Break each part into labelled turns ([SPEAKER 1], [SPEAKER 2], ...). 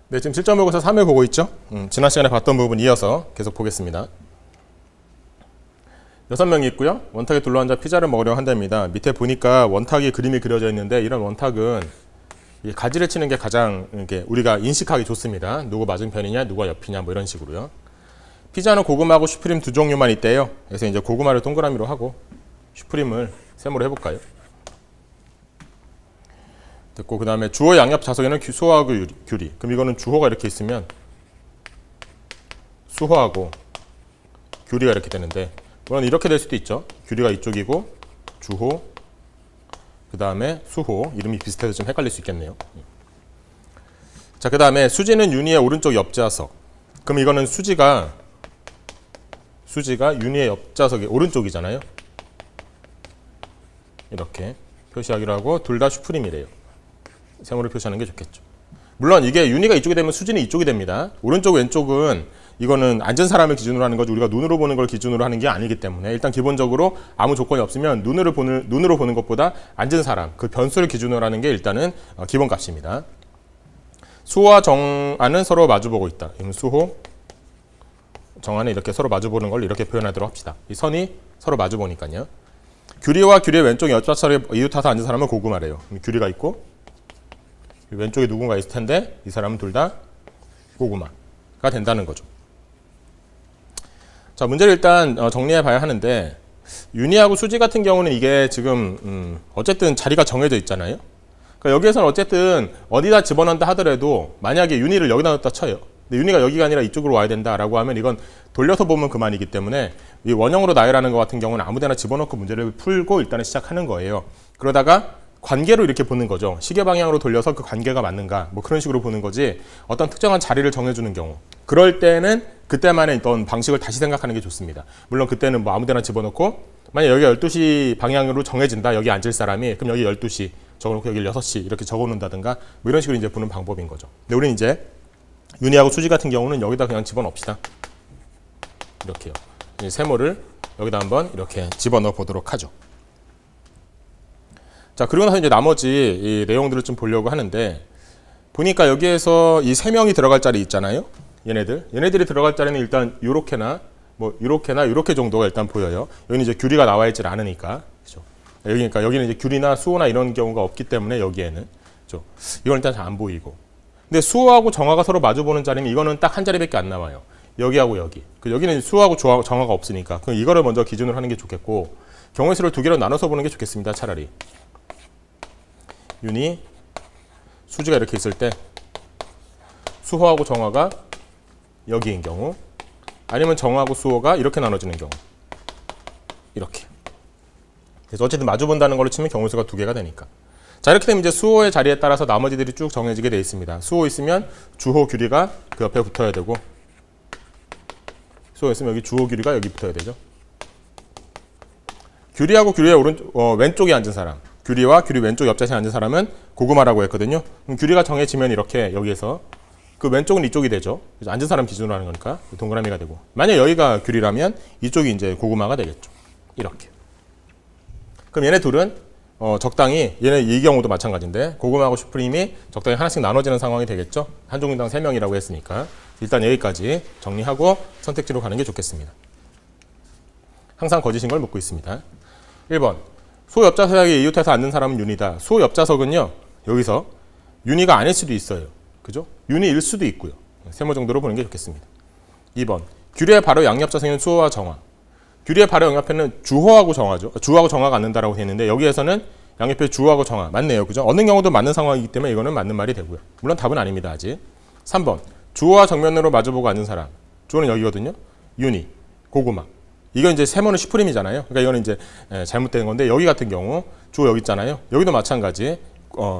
[SPEAKER 1] 네, 지금 7.5에서 3을 보고 있죠? 지난 시간에 봤던 부분 이어서 계속 보겠습니다. 6명이 있고요. 원탁에 둘러앉아 피자를 먹으려 한답니다. 밑에 보니까 원탁이 그림이 그려져 있는데 이런 원탁은 이 가지를 치는 게 가장 우리가 인식하기 좋습니다. 누구 맞은편이냐, 누가 옆이냐 뭐 이런 식으로요. 피자는 고구마하고 슈프림 두 종류만 있대요. 그래서 이제 고구마를 동그라미로 하고 슈프림을 세모로 해볼까요? 됐고, 그 다음에 주어 양옆 좌석에는 수호하고 규리. 그럼 이거는 주호가 이렇게 있으면 수호하고 규리가 이렇게 되는데, 물론 이렇게 될 수도 있죠. 규리가 이쪽이고 주호, 그 다음에 수호. 이름이 비슷해서 좀 헷갈릴 수 있겠네요. 자, 그 다음에 수지는 윤희의 오른쪽 옆좌석. 그럼 이거는 수지가 윤희의 옆좌석이 오른쪽이잖아요. 이렇게 표시하기로 하고 둘 다 슈프림이래요. 세모를 표시하는 게 좋겠죠. 물론 이게 윤희가 이쪽이 되면 수지는 이쪽이 됩니다. 오른쪽 왼쪽은 이거는 앉은 사람을 기준으로 하는 거지 우리가 눈으로 보는 걸 기준으로 하는 게 아니기 때문에 일단 기본적으로 아무 조건이 없으면 눈으로 보는 것보다 앉은 사람, 그 변수를 기준으로 하는 게 일단은 기본값입니다. 수호와 정안은 서로 마주보고 있다. 수호, 정안은 이렇게 서로 마주보는 걸 이렇게 표현하도록 합시다. 이 선이 서로 마주보니까요. 규리와 규리의 왼쪽 옆좌석에 이웃타서 앉은 사람은 고구마래요. 규리가 있고 왼쪽에 누군가 있을 텐데 이 사람은 둘 다 고구마가 된다는 거죠. 자, 문제를 일단 정리해 봐야 하는데 윤희하고 수지 같은 경우는 이게 지금 어쨌든 자리가 정해져 있잖아요. 그러니까 여기에서는 어쨌든 어디다 집어넣는다 하더라도 만약에 윤희를 여기다 넣었다 쳐요. 근데 윤희가 여기가 아니라 이쪽으로 와야 된다라고 하면 이건 돌려서 보면 그만이기 때문에 이 원형으로 나열하는 것 같은 경우는 아무데나 집어넣고 문제를 풀고 일단은 시작하는 거예요. 그러다가 관계로 이렇게 보는 거죠. 시계 방향으로 돌려서 그 관계가 맞는가 뭐 그런 식으로 보는 거지 어떤 특정한 자리를 정해주는 경우 그럴 때는 그때만의 어떤 방식을 다시 생각하는 게 좋습니다. 물론 그때는 뭐 아무데나 집어넣고 만약 여기가 12시 방향으로 정해진다. 여기 앉을 사람이 그럼 여기 12시 적어놓고 여기 6시 이렇게 적어놓는다든가 뭐 이런 식으로 이제 보는 방법인 거죠. 근데 우리는 이제 윤희하고 수지 같은 경우는 여기다 그냥 집어넣읍시다. 이렇게요. 이 세모를 여기다 한번 이렇게 집어넣어 보도록 하죠. 자, 그리고 나서 이제 나머지 이 내용들을 좀 보려고 하는데 보니까 여기에서 이 세 명이 들어갈 자리 있잖아요. 얘네들이 들어갈 자리는 일단 요렇게나 뭐 요렇게나 요렇게 정도가 일단 보여요. 여기는 이제 규리가 나와 있질 않으니까. 그죠? 그러니까 여기는 이제 규리나 수호나 이런 경우가 없기 때문에 여기에는 그죠? 이건 일단 잘 안 보이고. 근데 수호하고 정화가 서로 마주 보는 자리는 이거는 딱 한 자리밖에 안 나와요. 여기하고 여기. 여기는 수호하고 정화가 없으니까. 그럼 이거를 먼저 기준으로 하는 게 좋겠고 경우의 수를 두 개로 나눠서 보는 게 좋겠습니다. 차라리. 윤희, 수지가 이렇게 있을 때 수호하고 정화가 여기인 경우 아니면 정화하고 수호가 이렇게 나눠지는 경우 이렇게. 그래서 어쨌든 마주 본다는 걸로 치면 경우의 수가 두 개가 되니까. 자, 이렇게 되면 이제 수호의 자리에 따라서 나머지들이 쭉 정해지게 되어 있습니다. 수호 있으면 주호 규리가 그 옆에 붙어야 되고 수호 있으면 여기 주호 규리가 여기 붙어야 되죠. 규리하고 규리의 왼쪽에 앉은 사람 규리와 규리 왼쪽 옆자리에 앉은 사람은 고구마라고 했거든요. 그럼 규리가 정해지면 이렇게 여기에서 그 왼쪽은 이쪽이 되죠. 그래서 앉은 사람 기준으로 하는 거니까 동그라미가 되고 만약 여기가 규리라면 이쪽이 이제 고구마가 되겠죠. 이렇게. 그럼 얘네 둘은 적당히 얘네 이 경우도 마찬가지인데 고구마하고 슈프림이 적당히 하나씩 나눠지는 상황이 되겠죠. 한 종류당 3명이라고 했으니까 일단 여기까지 정리하고 선택지로 가는 게 좋겠습니다. 항상 거짓인 걸 묻고 있습니다. 1번. 소 옆좌석에 이웃해서 앉는 사람은 윤희다. 소 옆좌석은요. 여기서 윤희가 아닐 수도 있어요. 그죠? 윤희일 수도 있고요. 세모 정도로 보는 게 좋겠습니다. 2번. 규리의 바로 양옆좌석에는 수호와 정화. 규리의 바로 양옆에는 주호하고 정화죠. 주호하고 정화가 앉는다라고 되어 있는데 여기에서는 양옆에 주호하고 정화. 맞네요. 그죠? 어느 경우도 맞는 상황이기 때문에 이거는 맞는 말이 되고요. 물론 답은 아닙니다. 아직. 3번. 주호와 정면으로 마주보고 앉는 사람. 주호는 여기거든요. 윤희, 고구마. 이건 이제 세모는 슈프림이잖아요. 그러니까 이거는 이제 잘못된 건데 여기 같은 경우 주호 여기 있잖아요. 여기도 마찬가지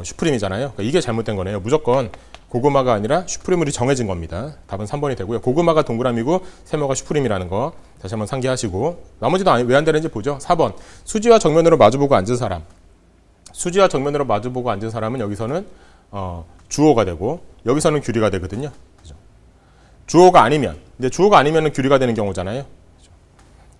[SPEAKER 1] 슈프림이잖아요. 그러니까 이게 잘못된 거네요. 무조건 고구마가 아니라 슈프림으로 정해진 겁니다. 답은 3번이 되고요. 고구마가 동그라미고 세모가 슈프림이라는 거 다시 한번 상기하시고 나머지도 왜 안 되는지 보죠. 4번. 수지와 정면으로 마주보고 앉은 사람. 수지와 정면으로 마주보고 앉은 사람은 여기서는 주호가 되고 여기서는 규리가 되거든요. 그죠? 주호가 아니면 근데 주호가 아니면 규리가 되는 경우잖아요.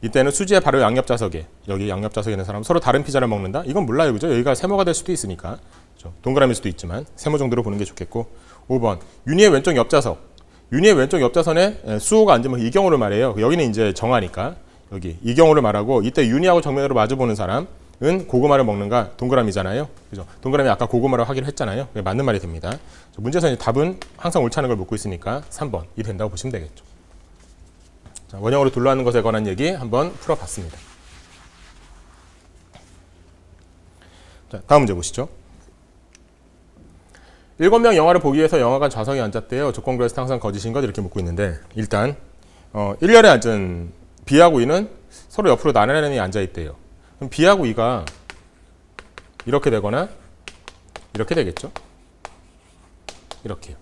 [SPEAKER 1] 이때는 수지의 바로 양옆좌석에 여기 양옆좌석에 있는 사람 서로 다른 피자를 먹는다? 이건 몰라요. 그죠? 여기가 세모가 될 수도 있으니까 그렇죠? 동그라미일 수도 있지만 세모 정도로 보는 게 좋겠고 5번 윤희의 왼쪽 옆좌석. 윤희의 왼쪽 옆좌선에 수호가 앉으면 이 경우를 말해요. 여기는 이제 정하니까 여기 이 경우를 말하고, 이때 윤희하고 정면으로 마주보는 사람은 고구마를 먹는가? 동그라미잖아요. 그죠? 동그라미 아까 고구마를 하기로 했잖아요. 맞는 말이 됩니다. 문제에서 이제 답은 항상 옳지 않은 걸 묻고 있으니까 3번이 된다고 보시면 되겠죠. 자, 원형으로 둘러앉는 것에 관한 얘기 한번 풀어봤습니다. 자, 다음 문제 보시죠. 7명 영화를 보기 위해서 영화관 좌석에 앉았대요. 조건 그랬을 때 항상 거짓인 것 이렇게 묻고 있는데, 일단 1열에 앉은 B하고 E는 서로 옆으로 나란히 앉아있대요. 그럼 B하고 E가 이렇게 되거나 이렇게 되겠죠. 이렇게요.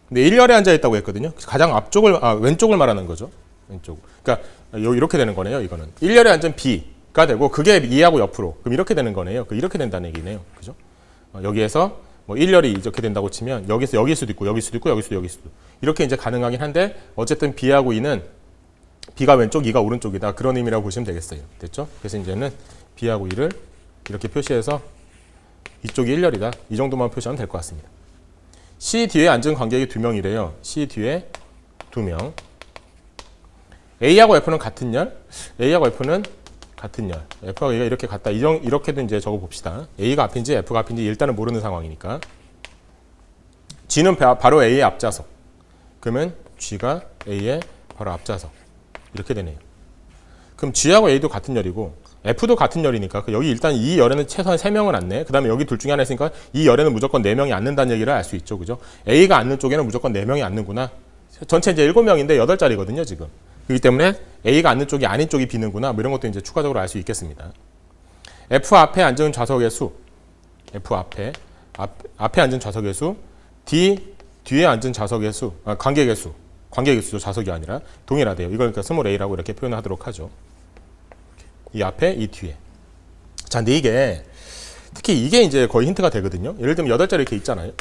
[SPEAKER 1] 근데 1열에 앉아있다고 했거든요. 가장 앞쪽을, 왼쪽을 말하는 거죠. 왼쪽. 그러니까 이렇게 되는 거네요. 이거는 1열에 앉은 B가 되고 그게 E하고 옆으로. 그럼 이렇게 되는 거네요. 이렇게 된다는 얘기네요. 그죠? 여기에서 뭐 1열이 이렇게 된다고 치면 여기서 여기일 수도 있고 여기일 수도 있고 여기일 수도 이렇게 이제 가능하긴 한데, 어쨌든 B하고 E는 B가 왼쪽, E가 오른쪽이다. 그런 의미라고 보시면 되겠어요. 됐죠? 그래서 이제는 B하고 E를 이렇게 표시해서 이쪽이 1열이다. 이 정도만 표시하면 될 것 같습니다. C 뒤에 앉은 관객이 2명이래요. C 뒤에 2명. A하고 F는 같은 열, A하고 F는 같은 열. F하고 A가 이렇게 같다. 이렇게도 이제 적어 봅시다. A가 앞인지 F가 앞인지 일단은 모르는 상황이니까. G는 바로 A의 앞좌석. 그러면 G가 A의 바로 앞좌석. 이렇게 되네요. 그럼 G하고 A도 같은 열이고 F도 같은 열이니까 여기 일단 이 열에는 최소한 3명은 앉네. 그 다음에 여기 둘 중에 하나 있으니까 이 열에는 무조건 4명이 앉는다는 얘기를 알 수 있죠. 그죠? A가 앉는 쪽에는 무조건 4명이 앉는구나. 전체 이제 7명인데 8자리거든요, 지금. 그렇기 때문에 A가 앉는 쪽이 아닌 쪽이 비는구나. 뭐 이런 것도 이제 추가적으로 알 수 있겠습니다. F 앞에 앉은 좌석의 수. F 앞에 앉은 좌석의 수. D 뒤에 앉은 좌석의 수. 관객의 수. 관객의 수죠. 좌석이 아니라 동일하대요. 이걸 그러니까 스몰 a라고 이렇게 표현하도록 하죠. 이 앞에, 이 뒤에. 자, 근데 이게 특히 이게 이제 거의 힌트가 되거든요. 예를 들면 8자리 이렇게 있잖아요.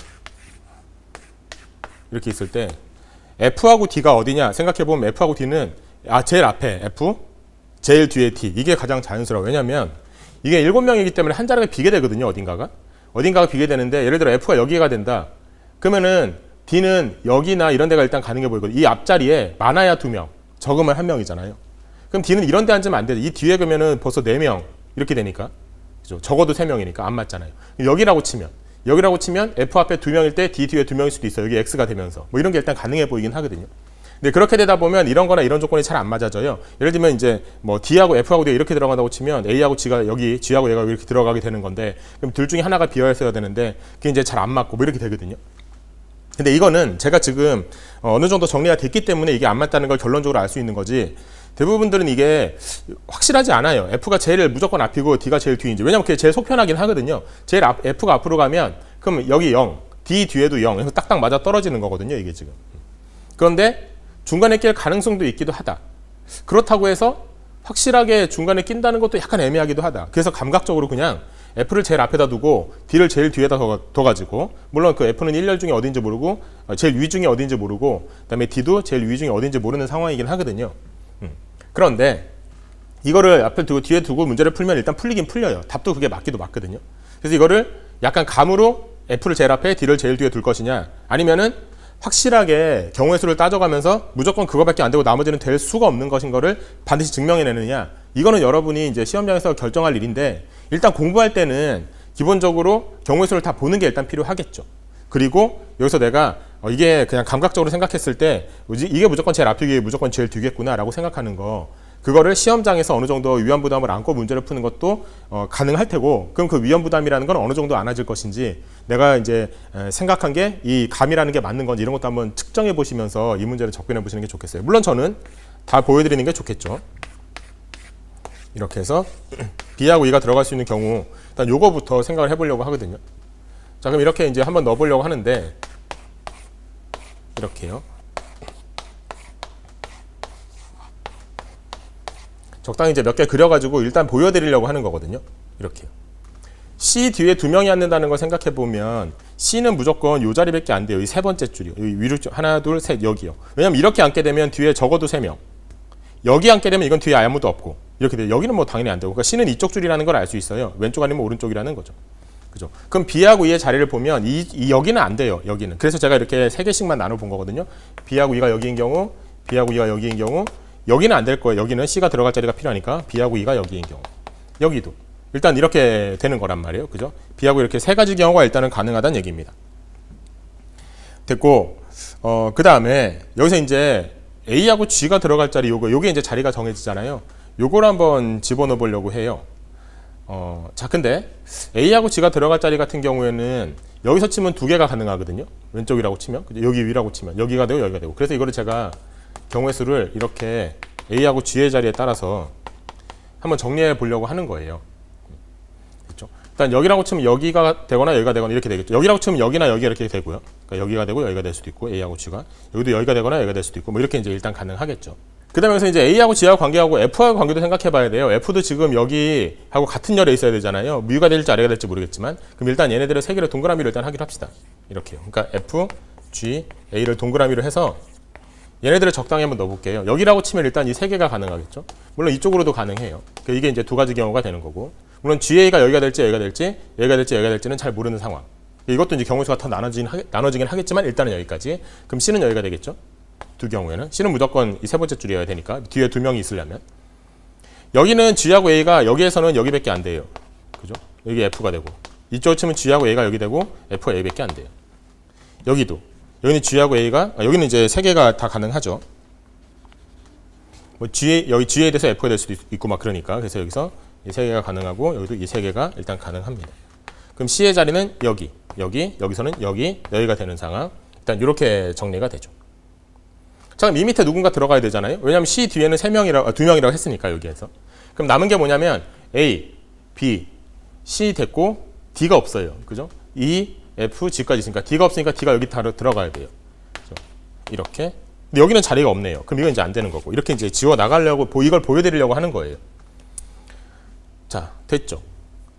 [SPEAKER 1] 이렇게 있을 때 F하고 D가 어디냐 생각해보면 F하고 D는 제일 앞에 F, 제일 뒤에 D. 이게 가장 자연스러워요. 왜냐면 이게 7명이기 때문에 한 자리가 비게 되거든요. 어딘가가 비게 되는데, 예를 들어 F가 여기가 된다. 그러면은 D는 여기나 이런 데가 일단 가능해 보이거든요. 이 앞자리에 많아야 2명, 적으면 1명이잖아요. 그럼 D는 이런 데 앉으면 안 되죠. 이 뒤에 그러면은 벌써 4명 이렇게 되니까. 그죠? 적어도 3명이니까 안 맞잖아요. 여기라고 치면 F 앞에 2명일 때 D 뒤에 2명일 수도 있어요. 여기 X가 되면서. 뭐 이런 게 일단 가능해 보이긴 하거든요. 근데 그렇게 되다 보면 이런 거나 이런 조건이 잘 안 맞아져요. 예를 들면 이제 뭐 D하고 F하고 D가 이렇게 들어간다고 치면 A하고 G가 여기, G하고 얘가 이렇게 들어가게 되는 건데, 그럼 둘 중에 하나가 비어 있어야 되는데 그게 이제 잘 안 맞고 뭐 이렇게 되거든요. 근데 이거는 제가 지금 어느 정도 정리가 됐기 때문에 이게 안 맞다는 걸 결론적으로 알 수 있는 거지, 대부분들은 이게 확실하지 않아요. F가 제일 무조건 앞이고 D가 제일 뒤인지. 왜냐면 그게 제일 속편하긴 하거든요. 제일 F가 앞으로 가면 그럼 여기 0, D 뒤에도 0 해서 딱딱 맞아 떨어지는 거거든요, 이게 지금. 그런데 중간에 낄 가능성도 있기도 하다. 그렇다고 해서 확실하게 중간에 낀다는 것도 약간 애매하기도 하다. 그래서 감각적으로 그냥 F를 제일 앞에다 두고 D를 제일 뒤에다 둬가지고, 물론 그 F는 1열 중에 어딘지 모르고 제일 위 중에 어딘지 모르고 그다음에 D도 제일 위 중에 어딘지 모르는 상황이긴 하거든요. 그런데 이거를 앞에 두고 뒤에 두고 문제를 풀면 일단 풀리긴 풀려요. 답도 그게 맞기도 맞거든요. 그래서 이거를 약간 감으로 F를 제일 앞에 D를 제일 뒤에 둘 것이냐, 아니면은 확실하게 경우의 수를 따져가면서 무조건 그거밖에 안 되고 나머지는 될 수가 없는 것인 거를 반드시 증명해내느냐, 이거는 여러분이 이제 시험장에서 결정할 일인데, 일단 공부할 때는 기본적으로 경우의 수를 다 보는 게 일단 필요하겠죠. 그리고 여기서 내가 이게 그냥 감각적으로 생각했을 때 이게 무조건 제일 앞이고 무조건 제일 뒤겠구나 라고 생각하는 거, 그거를 시험장에서 어느 정도 위험부담을 안고 문제를 푸는 것도 가능할 테고, 그럼 그 위험부담이라는 건 어느 정도 안아질 것인지, 내가 이제 생각한 게 이 감이라는 게 맞는 건지 이런 것도 한번 측정해 보시면서 이 문제를 접근해 보시는 게 좋겠어요. 물론 저는 다 보여드리는 게 좋겠죠. 이렇게 해서 B하고 E가 들어갈 수 있는 경우 일단 요거부터 생각을 해보려고 하거든요. 자, 그럼 이렇게 이제 한번 넣어보려고 하는데, 이렇게요. 적당히 이제 몇 개 그려가지고 일단 보여드리려고 하는 거거든요. 이렇게요. C 뒤에 2명이 앉는다는 걸 생각해보면 C는 무조건 요 자리밖에 안 돼요. 이 세 번째 줄이요. 여기 위로 하나, 둘, 셋, 여기요. 왜냐면 이렇게 앉게 되면 뒤에 적어도 3명. 여기 앉게 되면 이건 뒤에 아무도 없고 이렇게 돼요. 여기는 뭐 당연히 안 되고. 그러니까 C는 이쪽 줄이라는 걸 알 수 있어요. 왼쪽 아니면 오른쪽이라는 거죠. 그죠? 그럼 B하고 E의 자리를 보면 여기는 안 돼요. 여기는. 그래서 제가 이렇게 3개씩만 나눠 본 거거든요. B하고 E가 여기인 경우, B하고 E가 여기인 경우, 여기는 안 될 거예요. 여기는 C가 들어갈 자리가 필요하니까 B하고 E가 여기인 경우. 여기도. 일단 이렇게 되는 거란 말이에요. 그죠? B하고 이렇게 3가지 경우가 일단은 가능하다는 얘기입니다. 됐고, 그 다음에 여기서 이제 A하고 G가 들어갈 자리 요게 이제 자리가 정해지잖아요. 요걸 한번 집어넣어 보려고 해요. 자, 근데 A하고 G가 들어갈 자리 같은 경우에는 여기서 치면 2개가 가능하거든요. 왼쪽이라고 치면, 여기 위라고 치면 여기가 되고 여기가 되고. 그래서 이거를 제가 경우의 수를 이렇게 A하고 G의 자리에 따라서 한번 정리해 보려고 하는 거예요. 그렇죠? 일단 여기라고 치면 여기가 되거나 여기가 되거나 이렇게 되겠죠. 여기라고 치면 여기나 여기가 이렇게 되고요. 그러니까 여기가 되고 여기가 될 수도 있고 A하고 G가 여기도 여기가 되거나 여기가 될 수도 있고 뭐 이렇게 이제 일단 가능하겠죠. 그 다음에 이제 A하고 G하고 관계하고 F하고 관계도 생각해 봐야 돼요. F도 지금 여기하고 같은 열에 있어야 되잖아요. Mu가 될지 R가 될지 모르겠지만 그럼 일단 얘네들의 세 개를 동그라미로 일단 하기로 합시다. 이렇게요. 그러니까 F, G, A를 동그라미로 해서 얘네들을 적당히 한번 넣어볼게요. 여기라고 치면 일단 이 세 개가 가능하겠죠. 물론 이쪽으로도 가능해요. 이게 이제 2가지 경우가 되는 거고 물론 GA가 여기가 될지 여기가 될지 여기가 될지 여기가 될지는 잘 모르는 상황. 이것도 이제 경우수가 더 나눠지긴 하겠지만 일단은 여기까지. 그럼 C는 여기가 되겠죠. 두 경우에는 C는 무조건 이 세 번째 줄이어야 되니까 뒤에 2명이 있으려면 여기는 G하고 A가 여기에서는 여기밖에 안 돼요. 그죠? 여기 F가 되고 이쪽으로 치면 G하고 A가 여기 되고 F가 A밖에 안 돼요. 여기도 여기는 G하고 A가 여기는 이제 세 개가 다 가능하죠. 뭐 여기 G에 대해서 F가 될 수도 있고 막 그러니까 그래서 여기서 이 세 개가 가능하고 여기도 이 세 개가 일단 가능합니다. 그럼 C의 자리는 여기서는 여기가 되는 상황. 일단 이렇게 정리가 되죠. 자, 그럼 이 밑에 누군가 들어가야 되잖아요. 왜냐하면 C 뒤에는 2명이라고 했으니까 여기에서. 그럼 남은 게 뭐냐면 A, B, C 됐고 D가 없어요. 그죠? E, F, G까지 있으니까 D가 없으니까 D가 여기 다 들어가야 돼요. 그죠? 이렇게. 근데 여기는 자리가 없네요. 그럼 이건 이제 안 되는 거고. 이렇게 이제 지워 나가려고 이걸 보여드리려고 하는 거예요. 자, 됐죠?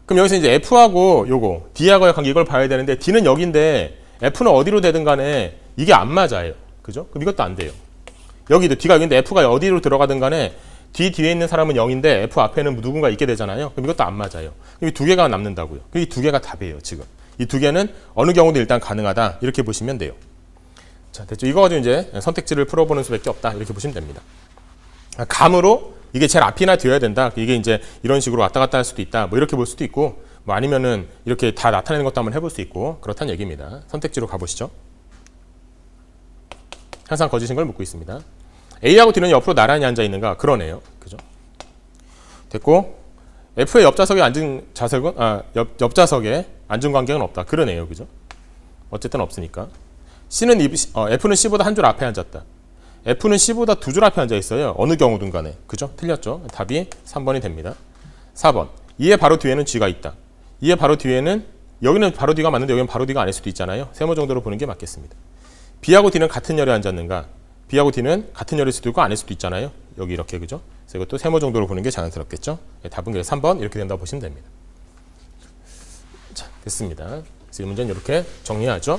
[SPEAKER 1] 그럼 여기서 이제 F하고 요거 D하고의 관계 이걸 봐야 되는데 D는 여기인데 F는 어디로 되든 간에 이게 안 맞아요. 그죠? 그럼 이것도 안 돼요. 여기도 D가 여기인데 F가 어디로 들어가든 간에 D 뒤에 있는 사람은 0인데 F 앞에는 누군가 있게 되잖아요. 그럼 이것도 안 맞아요. 이 2개가 남는다고요. 이 2개가 답이에요, 지금. 이 2개는 어느 경우도 일단 가능하다. 이렇게 보시면 돼요. 자, 됐죠? 이거 가지고 이제 선택지를 풀어보는 수밖에 없다. 이렇게 보시면 됩니다. 감으로 이게 제일 앞이나 뒤어야 된다. 이게 이제 이런 식으로 왔다 갔다 할 수도 있다. 뭐 이렇게 볼 수도 있고, 뭐 아니면은 이렇게 다 나타내는 것도 한번 해볼 수 있고, 그렇다는 얘기입니다. 선택지로 가보시죠. 항상 거짓인 걸 묻고 있습니다. A하고 D는 옆으로 나란히 앉아 있는가? 그러네요. 그죠? 됐고, F의 옆좌석에 앉은 좌석은, 옆좌석에 앉은 관계는 없다. 그러네요. 그죠? 어쨌든 없으니까. F는 C보다 한 줄 앞에 앉았다. F는 C보다 2줄 앞에 앉아 있어요. 어느 경우든 간에. 그죠? 틀렸죠? 답이 3번이 됩니다. 4번. E의 바로 뒤에는 G가 있다. E의 바로 뒤에는, 여기는 바로 뒤가 맞는데 여기는 바로 뒤가 아닐 수도 있잖아요. 세모 정도로 보는 게 맞겠습니다. B하고 D는 같은 열에 앉았는가? B하고 D는 같은 열일 수도 있고 아닐 수도 있잖아요. 여기 이렇게, 그죠? 그래서 이것도 세모 정도로 보는 게 자연스럽겠죠? 답은 그래서 3번 이렇게 된다고 보시면 됩니다. 자, 됐습니다. 그래서 이 문제는 이렇게 정리하죠.